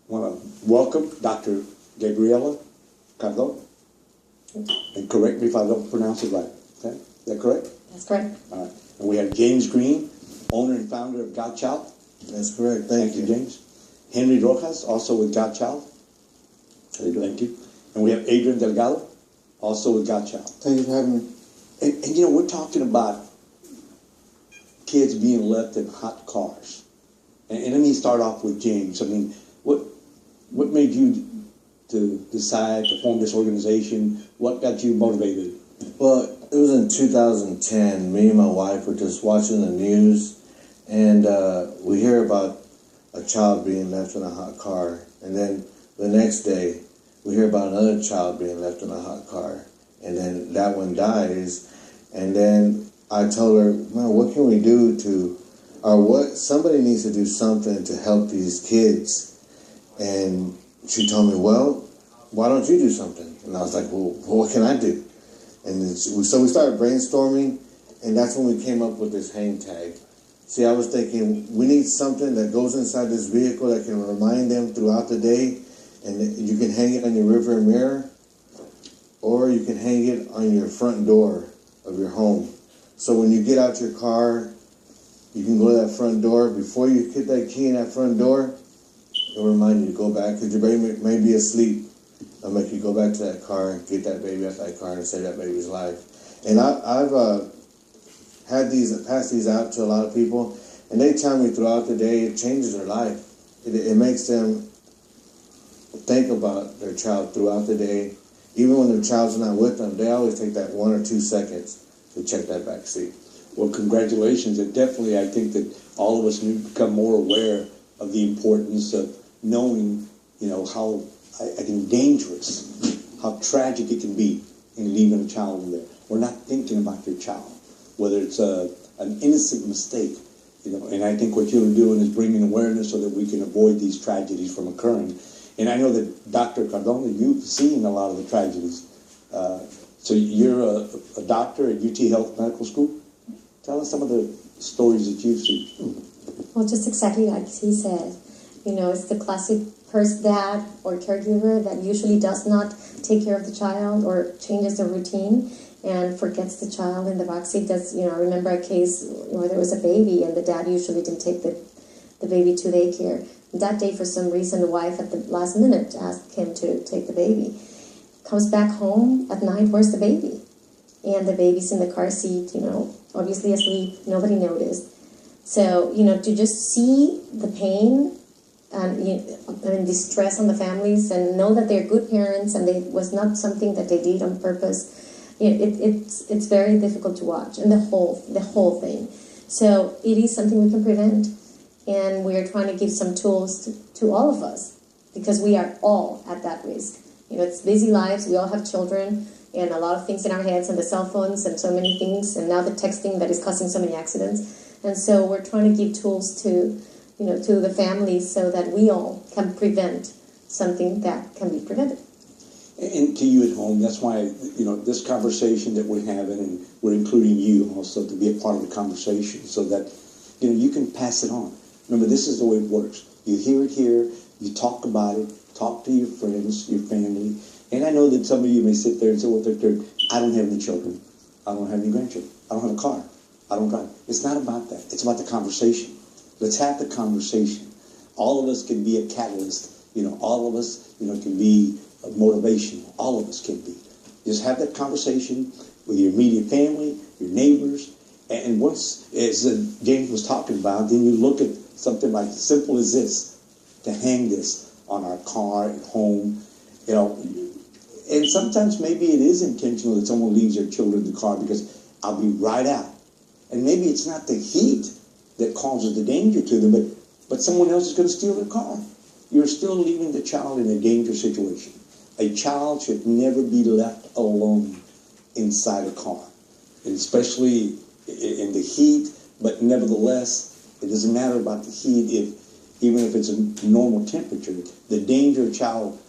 want to welcome Dr. Gabriela Cardone. And correct me if I don't pronounce it right. Okay? Is that correct? That's correct. All right. And we have James Green, owner and founder of Godchild. That's correct. Thank you, James. Henry Rojas, also with Godchild. Thank you. And we have Adrian Delgado, also with Godchild. Thank you for having me. And you know, we're talking about kids being left in hot cars. And let me start off with James. I mean, what made you to decide to form this organization? What got you motivated? Well, it was in 2010. Me and my wife were just watching the news, and we hear about a child being left in a hot car. And then the next day, we hear about another child being left in a hot car. And then that one dies. And then I told her, man, what can we do somebody needs to do something to help these kids. And she told me, well, why don't you do something? And I was like, well, what can I do? And so we started brainstorming, and that's when we came up with this hang tag. See, I was thinking, we need something that goes inside this vehicle that can remind them throughout the day, and you can hang it on your rearview mirror, or you can hang it on your front door of your home. So when you get out your car, you can go to that front door. Before you hit that key in that front door, it'll remind you to go back, because your baby may be asleep. It'll make you go back to that car and get that baby out that car and save that baby's life. And I've passed these out to a lot of people, and they tell me throughout the day it changes their life. It makes them think about their child throughout the day. Even when their child's not with them, they always take that 1 or 2 seconds to check that back seat. Well, congratulations. And definitely, I think that all of us need to become more aware of the importance of knowing, you know, how I think dangerous, how tragic it can be in leaving a child in there. We're not thinking about your child, whether it's an innocent mistake, you know. And I think what you're doing is bringing awareness so that we can avoid these tragedies from occurring. And I know that Dr. Cardone, you've seen a lot of the tragedies. So you're a doctor at UT Health Medical School. Tell us some of the stories that you've seen. Well, just exactly like he said. You know, it's the classic dad or caregiver that usually does not take care of the child or changes the routine and forgets the child in the backseat. I remember a case where there was a baby and the dad usually didn't take the baby to daycare. That day, for some reason, the wife at the last minute asked him to take the baby. Comes back home at night, where's the baby? And the baby's in the car seat, you know, obviously asleep, nobody noticed. So, you know, to just see the pain and distress on the families and know that they're good parents and it was not something that they did on purpose, it's very difficult to watch, and the whole thing. So it is something we can prevent, and we are trying to give some tools to all of us, because we are all at that risk. You know, it's busy lives, we all have children, and a lot of things in our heads, and the cell phones, and so many things, and now the texting that is causing so many accidents. And so we're trying to give tools to the families so that we all can prevent something that can be prevented. And to you at home, that's why, you know, this conversation that we're having, and we're including you also to be a part of the conversation so that, you know, you can pass it on. Remember, this is the way it works. You hear it here, you talk about it, talk to your friends, your family. And I know that some of you may sit there and say, well, Victor, I don't have any children. I don't have any grandchildren. I don't have a car. I don't drive. It's not about that. It's about the conversation. Let's have the conversation. All of us can be a catalyst. You know, all of us, you know, can be motivational. All of us can be. Just have that conversation with your immediate family, your neighbors. And once, as James was talking about, then you look at something like as simple as this, to hang this on our car at home, you know. And sometimes maybe it is intentional that someone leaves their children in the car because I'll be right out. And maybe it's not the heat that causes the danger to them, but someone else is going to steal their car. You're still leaving the child in a dangerous situation. A child should never be left alone inside a car, and especially in the heat. But nevertheless, it doesn't matter about the heat. Even if it's a normal temperature, the danger of child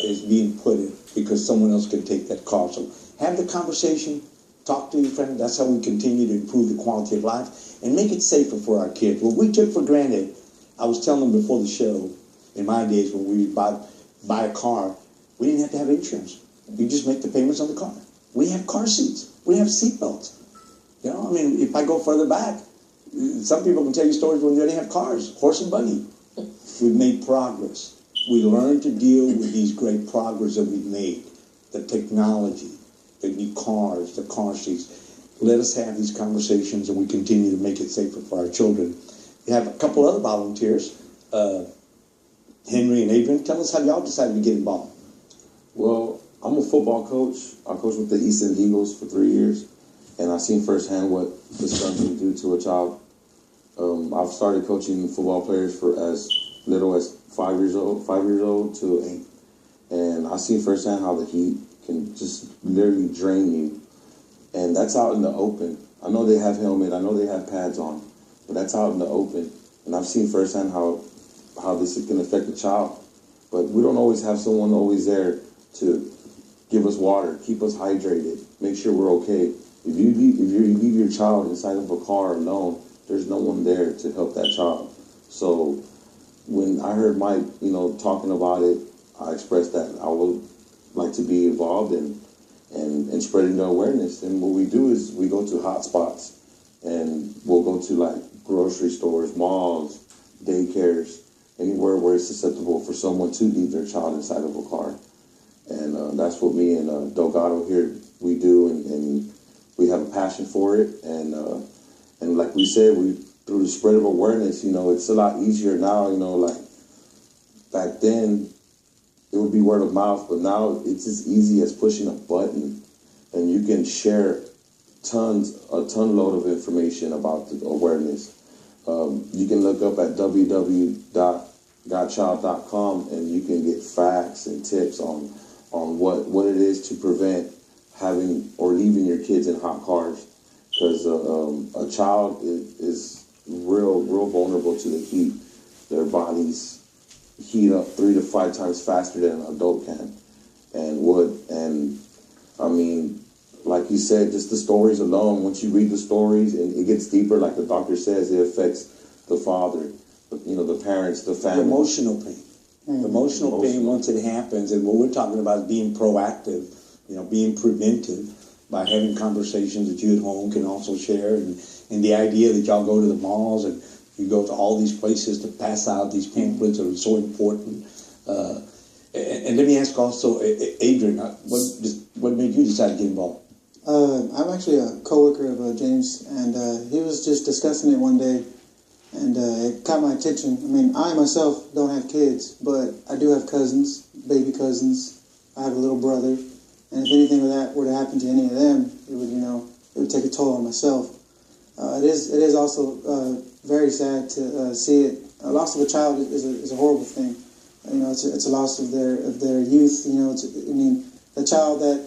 is being put in because someone else can take that car. So have the conversation. Talk to your friend. That's how we continue to improve the quality of life and make it safer for our kids. What we took for granted, I was telling them before the show, In my days, when we buy a car, we didn't have to have insurance. You just make the payments on the car. We have car seats. We have seat belts. You know, I mean, if I go further back, some people can tell you stories when they didn't have cars, horse and buggy. We've made progress. We learned to deal with these great progress that we've made. The technology, the new cars, the car seats. Let us have these conversations, and we continue to make it safer for our children. We have a couple other volunteers, Henry and Adrian. Tell us how y'all decided to get involved. Well, I'm a football coach. I coached with the East End Eagles for 3 years, and I've seen firsthand what the sun can do to a child. I've started coaching football players for as little as 5 years old to 8, and I've seen firsthand how the heat can just literally drain you, and that's out in the open. I know they have helmet, I know they have pads on, but that's out in the open, and I've seen firsthand how this can affect a child. But we don't always have someone always there to give us water, keep us hydrated, make sure we're okay. If you leave your child inside of a car alone, there's no one there to help that child. So when I heard Mike, talking about it, I expressed that I would like to be involved in and spreading the awareness. And what we do is we go to hot spots, and we'll go to like grocery stores, malls, daycares, anywhere where it's susceptible for someone to leave their child inside of a car. And that's what me and Delgado here, we do, and we have a passion for it. And like we said, through the spread of awareness, it's a lot easier now, like back then it would be word of mouth, but now it's as easy as pushing a button, and you can share a ton load of information about the awareness. You can look up at www.godchild.com, and you can get facts and tips on what it is to prevent having or leaving your kids in hot cars, because a child is real vulnerable to the heat. Their bodies heat up 3 to 5 times faster than an adult can and would. And I mean, like you said, just the stories alone, once you read the stories and it gets deeper, like the doctor says, it affects the father, the parents, the family. The emotional pain. The emotional pain once it happens, and what we're talking about is being proactive, being preventive by having conversations that you at home can also share, and the idea that y'all go to the malls and you go to all these places to pass out these pamphlets that are so important. And let me ask also, Adrian, what made you decide to get involved? I'm actually a co-worker of James, and he was just discussing it one day, and it caught my attention. I mean, I myself don't have kids, but I do have cousins, baby cousins. I have a little brother, and if anything like that were to happen to any of them, it would take a toll on myself. It is also very sad to see it. A loss of a child is a horrible thing. It's a loss of their youth. A child that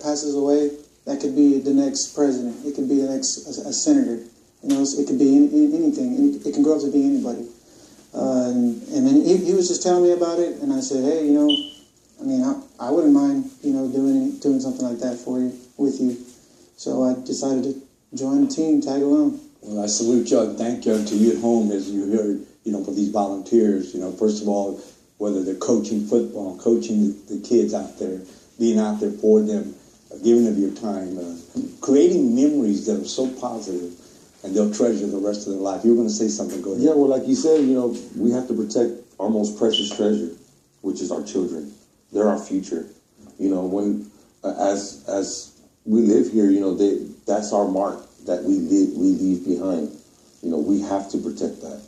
passes away, that could be the next president. It could be the next a senator. It could be anything. It can grow up to be anybody. And then he was just telling me about it, and I said, hey, I wouldn't mind, doing something like that with you. So I decided to join the team, tag along. Well, I salute you and thank you, and to you at home as you heard, for these volunteers. First of all, whether they're coaching football, coaching the kids out there, being out there for them, giving of your time, creating memories that are so positive, and they'll treasure the rest of their life. You were going to say something, go ahead. Yeah, well, like you said, we have to protect our most precious treasure, which is our children. They're our future. When as we live here, that's our mark that we leave behind. We have to protect that.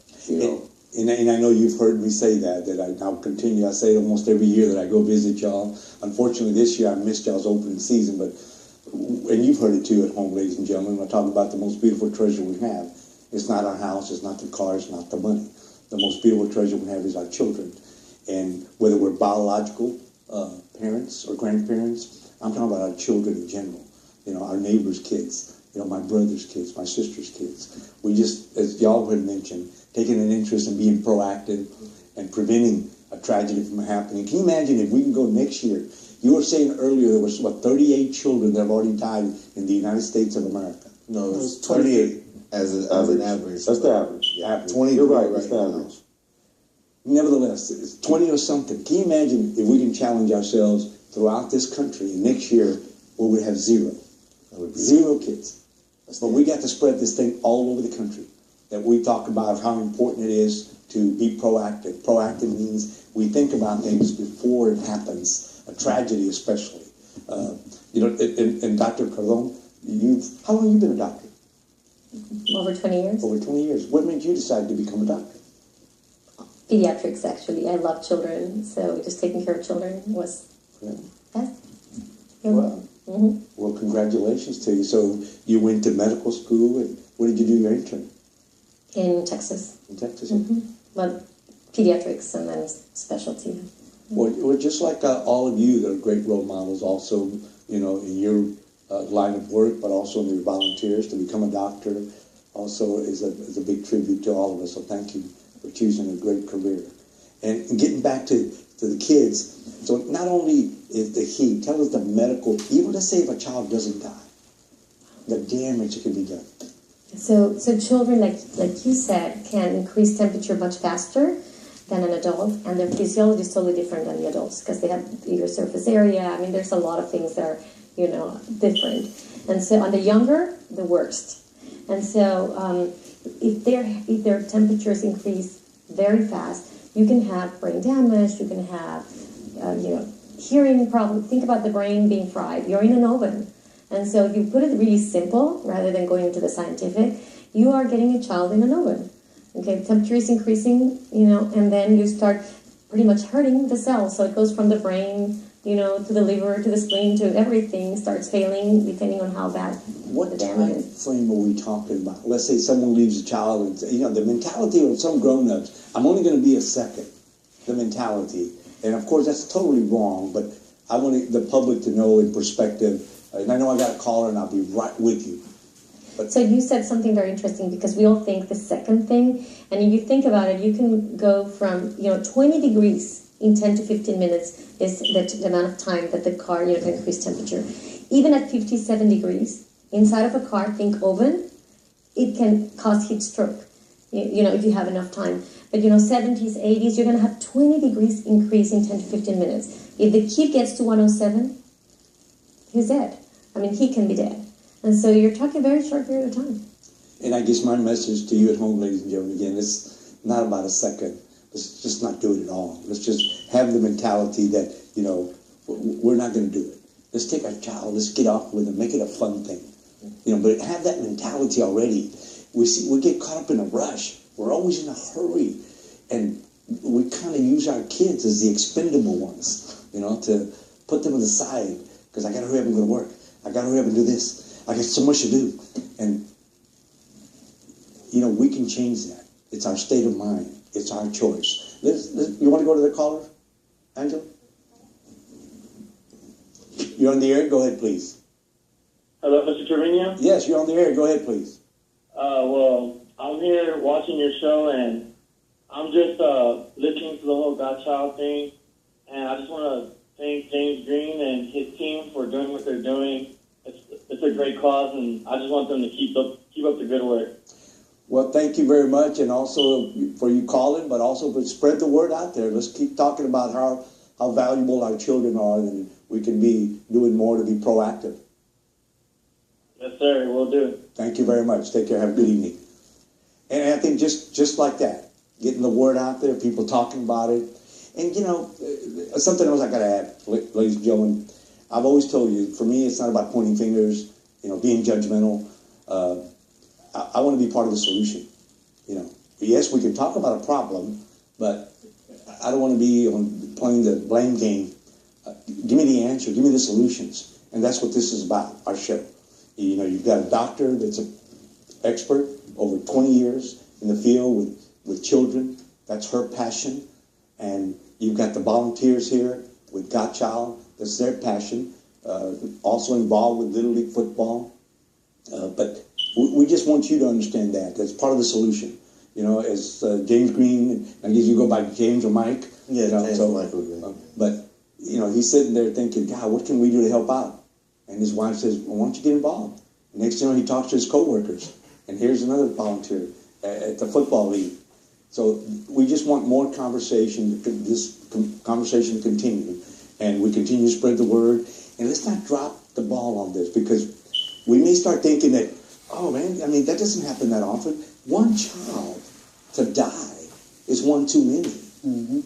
And I know you've heard me say that I'll continue. I say it almost every year that I go visit y'all. Unfortunately, this year I missed y'all's opening season, and you've heard it too at home, ladies and gentlemen. When I talk about the most beautiful treasure we have, it's not our house, it's not the car, it's not the money. The most beautiful treasure we have is our children. And whether we're biological parents or grandparents, I'm talking about our children in general. Our neighbors' kids, my brother's kids, my sister's kids. We just, as y'all had mentioned, taking an interest in being proactive and preventing a tragedy from happening. Can you imagine if we can go next year? You were saying earlier there was, 38 children that have already died in the United States of America. No, it's 28 as an average. That's the average. Yeah, 20. You're right. That's the average. Nevertheless, it's 20 or something. Can you imagine if we can challenge ourselves throughout this country, and next year we would have zero? Zero kids. But we got to spread this thing all over the country. That we talk about how important it is to be proactive. Proactive means we think about things before it happens, a tragedy especially. And Dr. Cardone, how long have you been a doctor? Over 20 years. Over 20 years. What made you decide to become a doctor? Pediatrics, actually. I love children, so just taking care of children was best. Well, well, congratulations to you. So you went to medical school, and where did you do your intern? In Texas. In Texas? But pediatrics and then specialty. Well, just like all of you that are great role models also, in your line of work, but also in your volunteers, to become a doctor also is a big tribute to all of us. So thank you for choosing a great career. And getting back to the kids, so not only is the heat, tell us the medical, even let's say if a child doesn't die, the damage that can be done. So children, like you said, can increase temperature much faster than an adult, and their physiology is totally different than the adults because they have bigger surface area. I mean, there's a lot of things that are, different. And so on the younger, the worst. And so if their temperatures increase very fast, you can have brain damage, you can have, hearing problems. Think about the brain being fried. You're in an oven. And so if you put it really simple, rather than going into the scientific, you are getting a child in an oven. Okay, temperature is increasing, and then you start pretty much hurting the cells. So it goes from the brain, to the liver, to the spleen, to everything starts failing depending on how bad what time frame are we talking about? Let's say someone leaves a child and, the mentality of some grown-ups, I'm only going to be a second, the mentality. And of course, that's totally wrong, but I want the public to know in perspective. And I know I got a caller, and I'll be right with you. But, so you said something very interesting, because we all think the second thing, and if you think about it, you can go from 20 degrees in 10 to 15 minutes is the amount of time that the car can increase temperature. Even at 57 degrees inside of a car, think oven, it can cause heat stroke. If you have enough time. But 70s, 80s, you're going to have 20 degrees increase in 10 to 15 minutes. If the kid gets to 107, he's dead. I mean, he can be dead. And so you're talking a very short period of time. And I guess my message to you at home, ladies and gentlemen, again, it's not about a second. Let's just not do it at all. Let's just have the mentality that, we're not going to do it. Let's take our child, let's get off with it, make it a fun thing. But have that mentality already. We get caught up in a rush. We're always in a hurry. And we kind of use our kids as the expendable ones, to put them on the side. Because I got to hurry up and go to work. I got to hurry up and do this. I got so much to do. And, we can change that. It's our state of mind. It's our choice. You want to go to the caller, Angela? You're on the air. Go ahead, please. Hello, Mr. Trevino? Yes, you're on the air. Go ahead, please. Well, I'm here watching your show, and I'm just listening to the whole Godchild thing, and I just want to thank James Green and his team for doing what they're doing. It's a great cause, and I just want them to keep up the good work. Well, thank you very much, and also for you calling, but also for spread the word out there. Let's keep talking about how valuable our children are, and we can be doing more to be proactive. Yes, sir, we'll do. Thank you very much. Take care. Have a good evening. And I think just like that, getting the word out there, people talking about it. And, something else I got to add, ladies and gentlemen. I've always told you, for me, it's not about pointing fingers, being judgmental. I want to be part of the solution. Yes, we can talk about a problem, but I don't want to be playing the blame game. Give me the answer. Give me the solutions. And that's what this is about, our show. You've got a doctor that's an expert over 20 years in the field with children. That's her passion. And you've got the volunteers here with Godchild. That's their passion. Also involved with Little League football. But we just want you to understand that. That's part of the solution. As James Green, I guess you go by James or Mike. Yeah, James Michael Green. But, he's sitting there thinking, God, what can we do to help out? And his wife says, well, why don't you get involved? Next thing he talks to his coworkers. And here's another volunteer at the football league. So we just want more conversation, conversation to continue, and we continue to spread the word. And let's not drop the ball on this, because we may start thinking that, oh man, I mean, that doesn't happen that often. One child to die is one too many. Mm-hmm.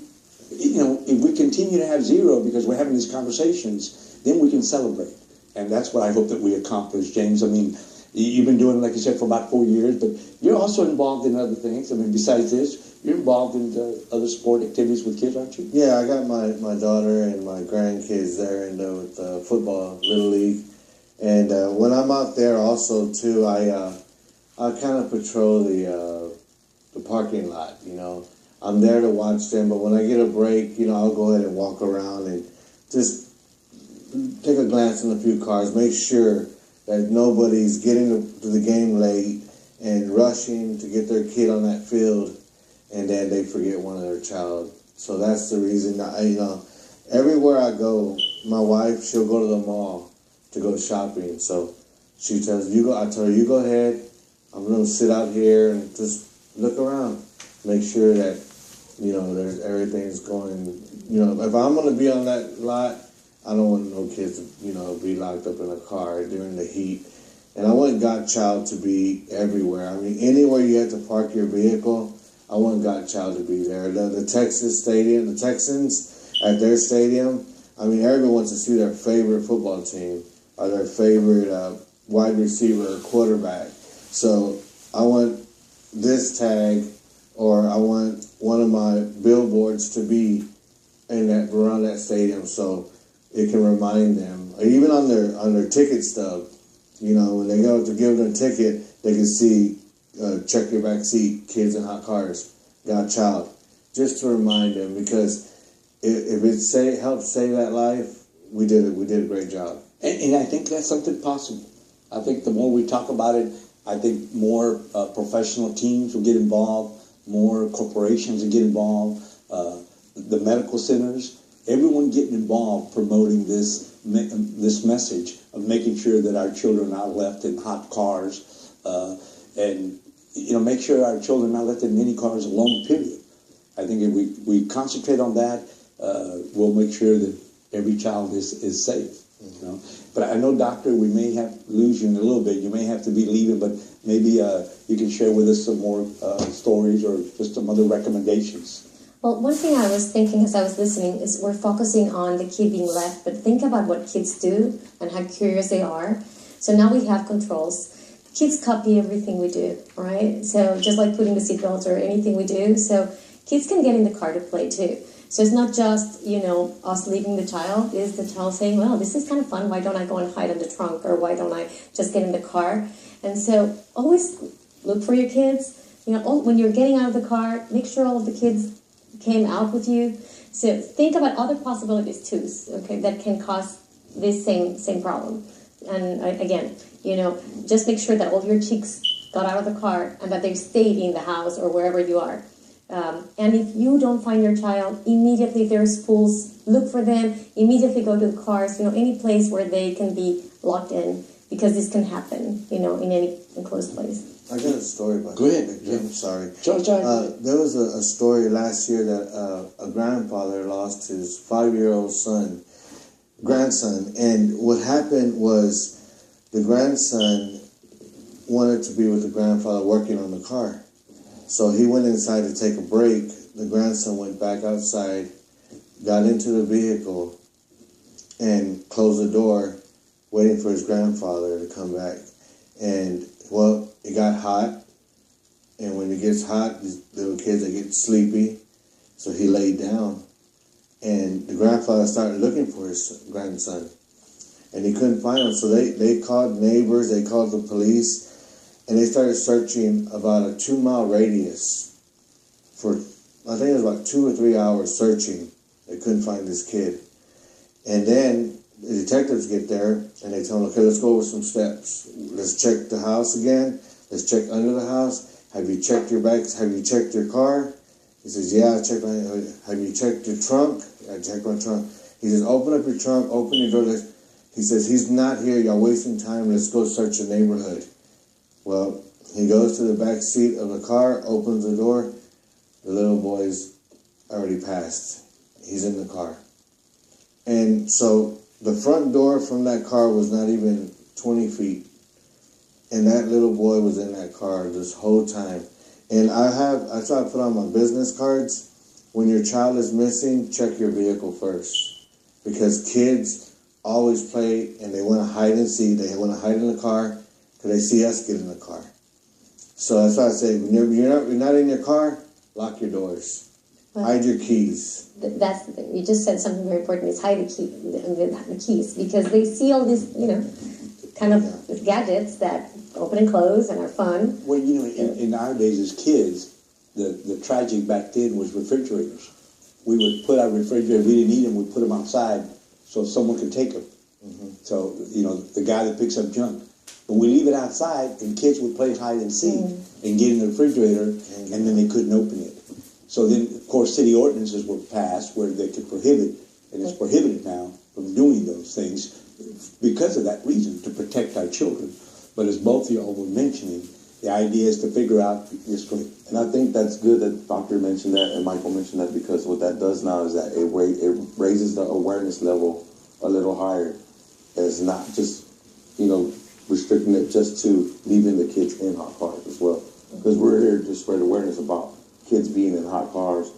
You know, if we continue to have zero because we're having these conversations, then we can celebrate. And that's what I hope that we accomplish, James. I mean, you've been doing it, like you said, for about 4 years, but you're also involved in other things. I mean, besides this, you're involved in other sport activities with kids, aren't you? Yeah, I got my daughter and my grandkids there with football, Little League. And when I'm out there also, too, I kind of patrol the parking lot, you know. I'm there to watch them, but when I get a break, you know, I'll go ahead and walk around and just take a glance in a few cars, make sure that nobody's getting to the game late and rushing to get their kid on that field, and then they forget one of their child. So that's the reason, you know, everywhere I go, my wife, she'll go to the mall to go shopping. So she tells I tell her, you go ahead, I'm going to sit out here and just look around, make sure that, you know, everything's going, you know, if I'm going to be on that lot, I don't want no kids to, you know, be locked up in a car during the heat. And I want Godchild to be everywhere. I mean, anywhere you have to park your vehicle, I want Godchild to be there. The Texans at their stadium, I mean, everyone wants to see their favorite football team or their favorite wide receiver or quarterback. So I want this tag, or I want one of my billboards to be around that stadium, so it can remind them, or even on their ticket stub, you know, when they go to give them a ticket, they can see check your back seat, kids in hot cars, Godchild, just to remind them, because if it helps save that life, we did a great job. And I think that's something possible. I think the more we talk about it, I think more professional teams will get involved, more corporations will get involved, the medical centers, everyone getting involved promoting this message of making sure that our children are not left in hot cars, and, you know, make sure our children are not left in many cars alone, period. I think if we concentrate on that, we'll make sure that every child is safe. You know? But I know, Doctor, we may have to lose you in a little bit. You may have to be leaving, but maybe you can share with us some more stories or just some other recommendations. Well, one thing I was thinking as I was listening is we're focusing on the kid being left, but think about what kids do and how curious they are. So now we have controls. Kids copy everything we do, right? So just like putting the seatbelts or anything we do. So kids can get in the car to play too. So it's not just, you know, us leaving the child. It's the child saying, well, this is kind of fun. Why don't I go and hide in the trunk? Or why don't I just get in the car? And so always look for your kids. You know, when you're getting out of the car, make sure all of the kids came out with you. So think about other possibilities too, okay, that can cause this same problem. And again, you know, just make sure that all your chicks got out of the car and that they stayed in the house or wherever you are. And if you don't find your child, immediately, if there's schools, look for them, immediately go to the cars, you know, any place where they can be locked in, because this can happen, you know, in any enclosed place. I got a story about Go ahead. that. I'm sorry. Sure. There was a story last year that a grandfather lost his 5-year-old grandson, and what happened was the grandson wanted to be with the grandfather working on the car. So he went inside to take a break. The grandson went back outside, got into the vehicle, and closed the door, waiting for his grandfather to come back. And, well, it got hot. And when it gets hot, these little kids, they get sleepy. So he laid down. And the grandfather started looking for his grandson. And he couldn't find him. So they called neighbors, they called the police. And they started searching about a 2-mile radius for, I think it was about 2 or 3 hours searching. They couldn't find this kid. And then the detectives get there and they tell him, okay, let's go over some steps. Let's check the house again. Let's check under the house. Have you checked your bags? Have you checked your car? He says, yeah, I checked my, have you checked your trunk? I checked my trunk. He says, open up your trunk, open your door. He says, he's not here. Y'all wasting time. Let's go search the neighborhood. Well, he goes to the back seat of the car, opens the door. The little boy's already passed. He's in the car. And so the front door from that car was not even 20 feet. And that little boy was in that car this whole time. And I try to put on my business cards, when your child is missing, check your vehicle first. Because kids always play and they want to hide and seek. They want to hide in the car because they see us get in the car. So that's why I say, when you're not in your car, lock your doors. Hide your keys. That's the thing. You just said something very important. Is hide the keys, because they see all these, kind of gadgets that open and close and are fun. Well, in our days as kids, the tragic back then was refrigerators. We would put our refrigerator, we didn't need them, we'd put them outside so someone could take them. Mm-hmm. So, the guy that picks up junk. But we leave it outside and kids would play hide and seek and get in the refrigerator and then they couldn't open it. So then, of course, city ordinances were passed where they could prohibit, and it's prohibited now from doing those things because of that reason, to protect our children. But as both of y'all were mentioning, the idea is to figure out this way. And I think that's good that Doctor mentioned that and Michael mentioned that, because what that does now is that it raises the awareness level a little higher. It's not just, restricting it just to leaving the kids in hot cars as well. Because we're here to spread awareness about kids being in hot cars.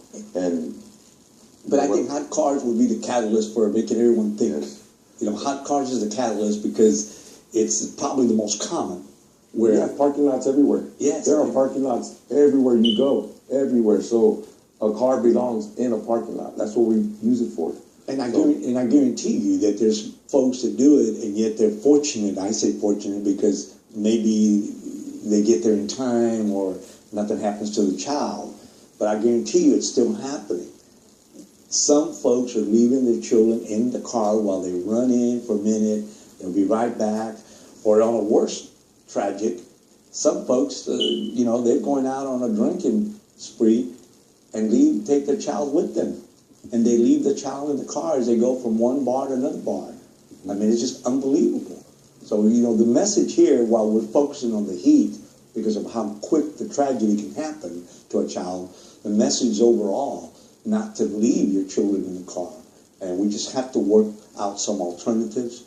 But I think hot cars would be the catalyst for making everyone think. Yes. Hot cars is the catalyst because it's probably the most common. We have parking lots everywhere. Yes. There are parking lots everywhere you go, everywhere. So a car belongs in a parking lot. That's what we use it for. And I guarantee you that there's folks that do it, and yet they're fortunate. I say fortunate because maybe they get there in time or nothing happens to the child. But I guarantee you it's still happening. Some folks are leaving their children in the car while they run in for a minute. They'll be right back. Or on a worse tragic, some folks, they're going out on a drinking spree and take their child with them. And they leave the child in the car as they go from one bar to another bar. I mean, it's just unbelievable. So, the message here, while we're focusing on the heat, because of how quick the tragedy can happen to a child, the message overall, not to leave your children in the car. And we just have to work out some alternatives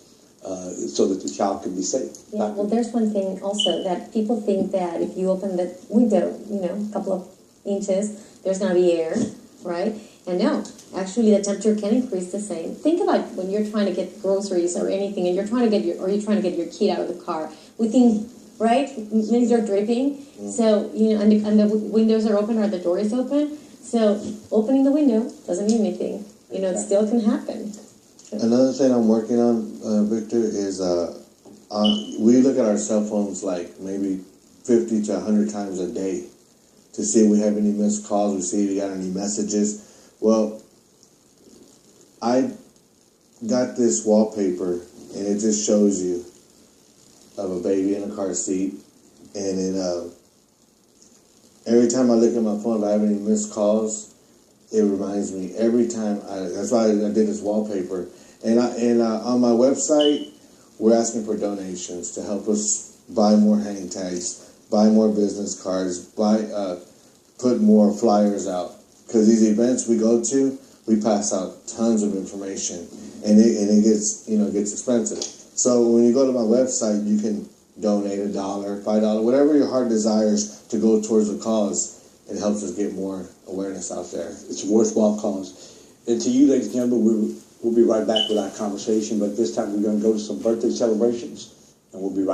so that the child can be safe. Yeah, well, there's one thing also that people think that if you open the window, a couple of inches, there's going to be air, right? And no, actually the temperature can increase the same. Think about when you're trying to get groceries or anything, and you're trying to get your kid out of the car. Within, right? Things are dripping. So, and the windows are open or the door is open. So opening the window doesn't mean anything. It still can happen. Another thing I'm working on, Victor, is we look at our cell phones like maybe 50 to 100 times a day to see if we have any missed calls, we see if we got any messages. Well, I got this wallpaper, and it just shows you of a baby in a car seat, and it every time I look at my phone, if I have any missed calls, it reminds me every time. That's why I did this wallpaper. And on my website, we're asking for donations to help us buy more hang tags, buy more business cards, put more flyers out. Because these events we go to, we pass out tons of information, and it gets expensive. So when you go to my website, you can donate $1, $5, whatever your heart desires to go towards the cause. It helps us get more awareness out there. It's a worthwhile cause. And to you, ladies and gentlemen, we'll be right back with our conversation, but this time we're going to go to some birthday celebrations, and we'll be right